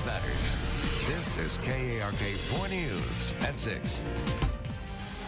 matters. This is KARK 4 News at 6.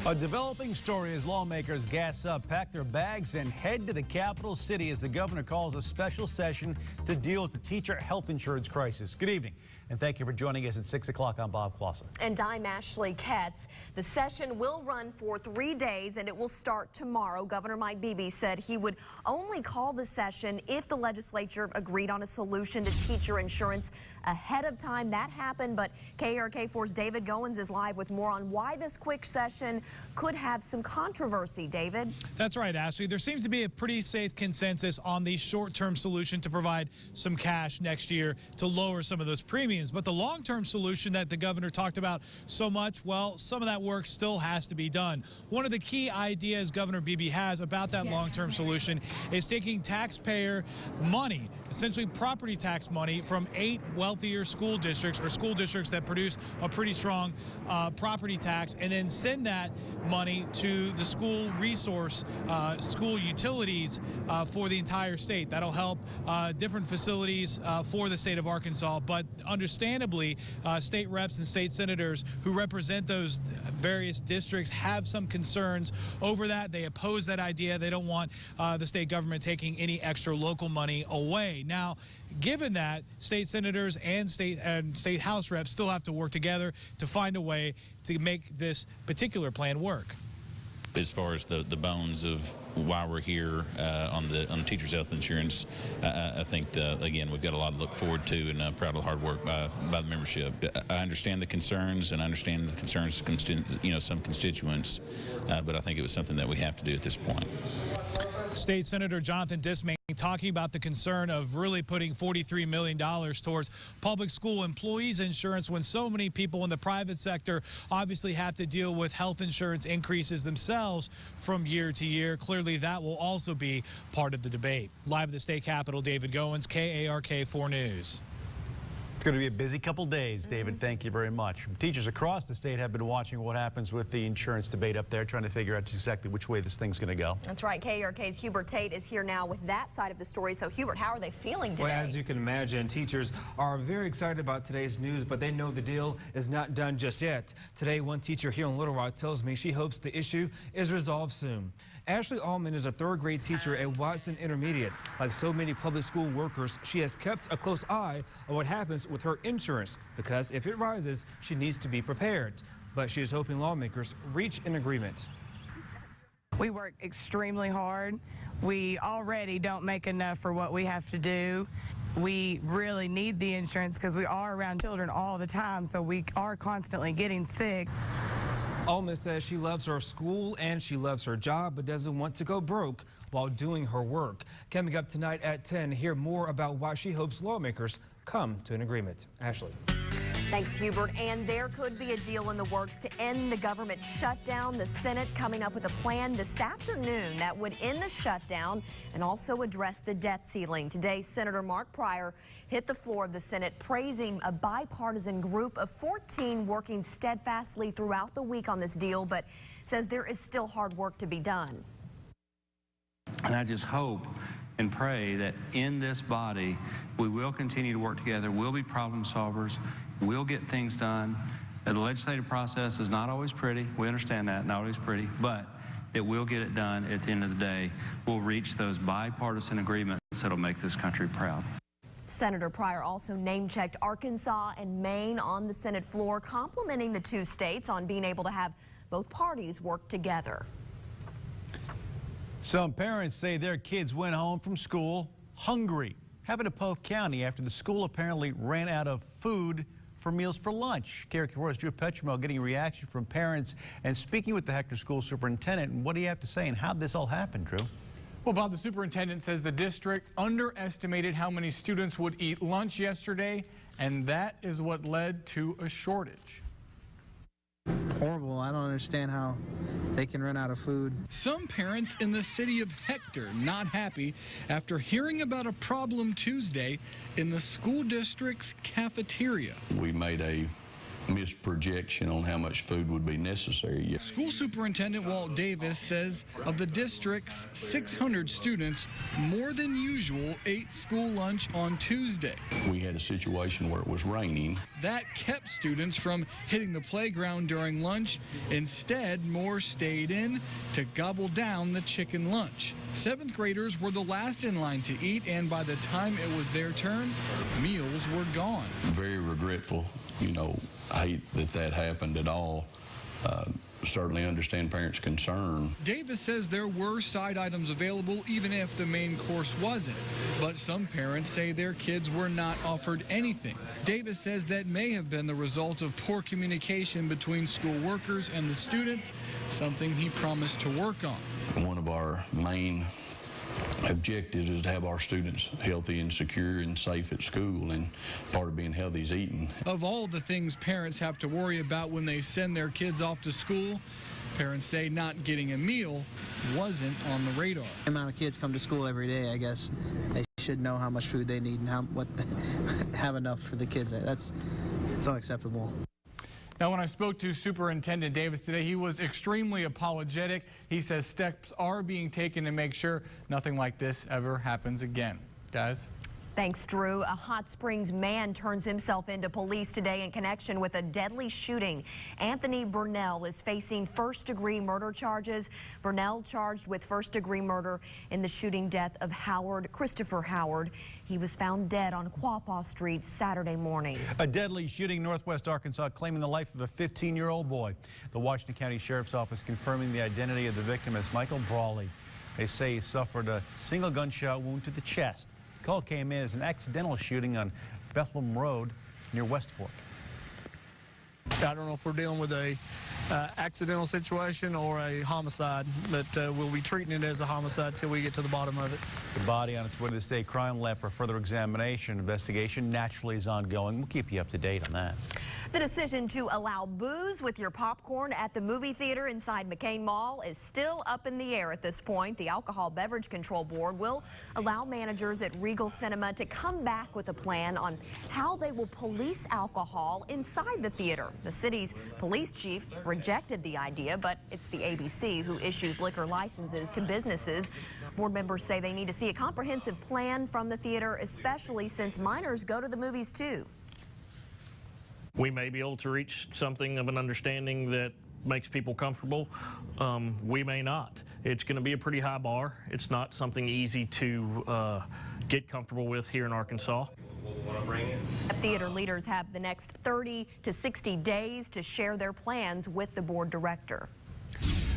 A developing story as lawmakers gas up, pack their bags, and head to the capital city as the governor calls a special session to deal with the teacher health insurance crisis. Good evening, and thank you for joining us at 6 o'clock. I'm Bob Clausen. And I'm Ashley Ketz. The session will run for 3 days, and it will start tomorrow. Governor Mike Beebe said he would only call the session if the legislature agreed on a solution to teacher insurance ahead of time. That happened, but KARK4's David Goins is live with more on why this quick session could have some controversy. David? That's right, Ashley. There seems to be a pretty safe consensus on the short-term solution to provide some cash next year to lower some of those premiums. But the long-term solution that the governor talked about so much, well, some of that work still has to be done. One of the key ideas Governor Beebe has about that long-term solution is taking taxpayer money, essentially property tax money, from 8 wealthier school districts or school districts that produce a pretty strong property tax, and then send that money to the school resource, school utilities for the entire state. That'll help different facilities for the state of Arkansas. But understandably, state reps and state senators who represent those various districts have some concerns over that. They oppose that idea. They don't want the state government taking any extra local money away. Now, given that, state senators and state House reps still have to work together to find a way to make this particular plan work. As far as the bones of why we're here on the teachers' health insurance, I think again we've got a lot to look forward to, and proud of the hard work by the membership. I understand the concerns, and I understand the concerns of some constituents, but I think it was something that we have to do at this point. State Senator Jonathan Dismayne talking about the concern of really putting $43 million towards public school employees insurance when so many people in the private sector obviously have to deal with health insurance increases themselves from year to year. Clearly, that will also be part of the debate. Live at the state capitol, David Goins, KARK 4 News. It's going to be a busy couple days, David. Thank you very much. Teachers across the state have been watching what happens with the insurance debate up there, trying to figure out exactly which way this thing's going to go. That's right. KARK's Hubert Tate is here now with that side of the story. So, Hubert, how are they feeling today? Well, as you can imagine, teachers are very excited about today's news, but they know the deal is not done just yet. Today, one teacher here in Little Rock tells me she hopes the issue is resolved soon. Ashley Allman is a third-grade teacher at Watson Intermediate. Like so many public school workers, she has kept a close eye on what happens with her insurance, because if it rises, she needs to be prepared. But she is hoping lawmakers reach an agreement. We work extremely hard. We already don't make enough for what we have to do. We really need the insurance because we are around children all the time, so we are constantly getting sick. Allman says she loves her school and she loves her job, but doesn't want to go broke while doing her work. Coming up tonight at 10, hear more about why she hopes lawmakers come to an agreement. Ashley. Thanks, Hubert. And there could be a deal in the works to end the government shutdown. The Senate coming up with a plan this afternoon that would end the shutdown and also address the debt ceiling. Today, Senator Mark Pryor hit the floor of the Senate praising a bipartisan group of 14 working steadfastly throughout the week on this deal, but says there is still hard work to be done. And I just hope and pray that in this body, we will continue to work together. We'll be problem solvers. We'll get things done. The legislative process is not always pretty. We understand that, not always pretty, but that we'll get it done at the end of the day. We'll reach those bipartisan agreements that'll make this country proud. Senator Pryor also name-checked Arkansas and Maine on the Senate floor, complimenting the two states on being able to have both parties work together. Some parents say their kids went home from school hungry. Happened to Polk County after the school apparently ran out of food for meals for lunch. KARK4's Drew Petremel getting a reaction from parents and speaking with the Hector School Superintendent. And what do you have to say, and how did this all happen, Drew? Well, Bob, the superintendent says the district underestimated how many students would eat lunch yesterday, and that is what led to a shortage. Horrible. I don't understand how they can run out of food. Some parents in the city of Hector not happy after hearing about a problem Tuesday in the school district's cafeteria. We made a misprojection on how much food would be necessary. School Superintendent Walt Davis says of the district's 600 students, more than usual ate school lunch on Tuesday. We had a situation where it was raining. That kept students from hitting the playground during lunch. Instead, more stayed in to gobble down the chicken lunch. 7th graders were the last in line to eat, and by the time it was their turn, meals were gone. Very regretful. You know, I hate that happened at all. Certainly understand parents' concern. Davis says there were side items available even if the main course wasn't. But some parents say their kids were not offered anything. Davis says that may have been the result of poor communication between school workers and the students, something he promised to work on. One of our main objectives is to have our students healthy and secure and safe at school, and part of being healthy is eating. Of all the things parents have to worry about when they send their kids off to school, parents say not getting a meal wasn't on the radar. The amount of kids come to school every day, I guess they should know how much food they need and have enough for the kids. It's unacceptable. Now, when I spoke to Superintendent Davis today, he was extremely apologetic. He says steps are being taken to make sure nothing like this ever happens again. Guys? Thanks, Drew. A Hot Springs man turns himself into police today in connection with a deadly shooting. Anthony Burnell is facing first-degree murder charges. Burnell charged with first-degree murder in the shooting death of Christopher Howard. He was found dead on Quapaw Street Saturday morning. A deadly shooting in northwest Arkansas claiming the life of a 15-year-old boy. The Washington County Sheriff's Office confirming the identity of the victim as Michael Brawley. They say he suffered a single gunshot wound to the chest. The call came in as an accidental shooting on Bethlehem Road near West Fork. I don't know if we're dealing with a accidental situation or a homicide, but we'll be treating it as a homicide till we get to the bottom of it. The body on its way to the state crime lab for further examination. Investigation naturally is ongoing. We'll keep you up to date on that. The decision to allow booze with your popcorn at the movie theater inside McCain Mall is still up in the air at this point. The Alcohol Beverage Control Board will allow managers at Regal Cinema to come back with a plan on how they will police alcohol inside the theater. The city's police chief rejected the idea, but it's the ABC who issues liquor licenses to businesses. Board members say they need to see a comprehensive plan from the theater, especially since minors go to the movies too. We may be able to reach something of an understanding that makes people comfortable. We may not. It's going to be a pretty high bar. It's not something easy to get comfortable with here in Arkansas. Theater leaders have the next 30 to 60 days to share their plans with the board director.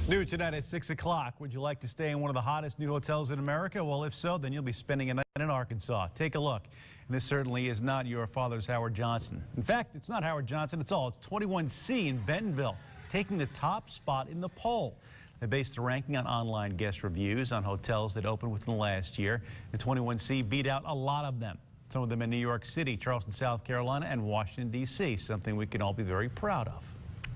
New tonight at 6 o'clock. Would you like to stay in one of the hottest new hotels in America? Well, if so, then you'll be spending a night in Arkansas. Take a look. And this certainly is not your father's Howard Johnson. In fact, it's not Howard Johnson at all. It's 21C in Bentonville, taking the top spot in the poll. They based the ranking on online guest reviews on hotels that opened within the last year. The 21C beat out a lot of them. Some of them in New York City, Charleston, South Carolina, and Washington, D.C., something we can all be very proud of.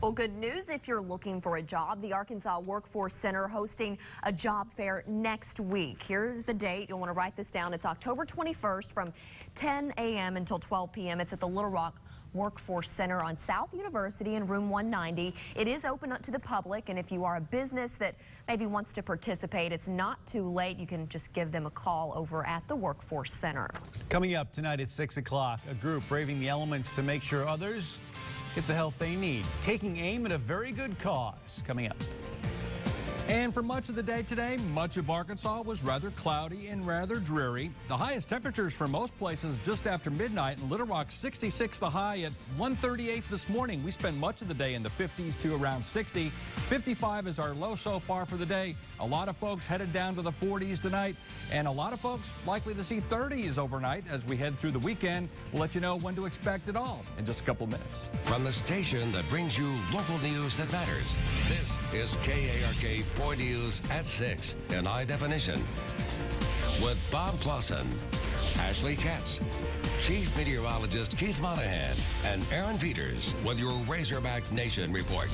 Well, good news if you're looking for a job. The Arkansas Workforce Center hosting a job fair next week. Here's the date. You'll want to write this down. It's October 21st from 10 a.m. until 12 p.m. It's at the Little Rock Workforce Center on South University in room 190. It is open up to the public, and if you are a business that maybe wants to participate, it's not too late. You can just give them a call over at the Workforce Center. Coming up tonight at 6 o'clock, a group braving the elements to make sure others get the help they need, taking aim at a very good cause. Coming up. And for much of the day today, much of Arkansas was rather cloudy and rather dreary. The highest temperatures for most places just after midnight. In Little Rock, 66 the high at 1:38 this morning. We spend much of the day in the 50s to around 60. 55 is our low so far for the day. A lot of folks headed down to the 40s tonight, and a lot of folks likely to see 30s overnight as we head through the weekend. We'll let you know when to expect it all in just a couple minutes. From the station that brings you local news that matters, this is KARK 4 News at 6 in high definition. With Bob Clausen, Ashley Katz, Chief Meteorologist Keith Monahan, and Aaron Peters with your Razorback Nation report.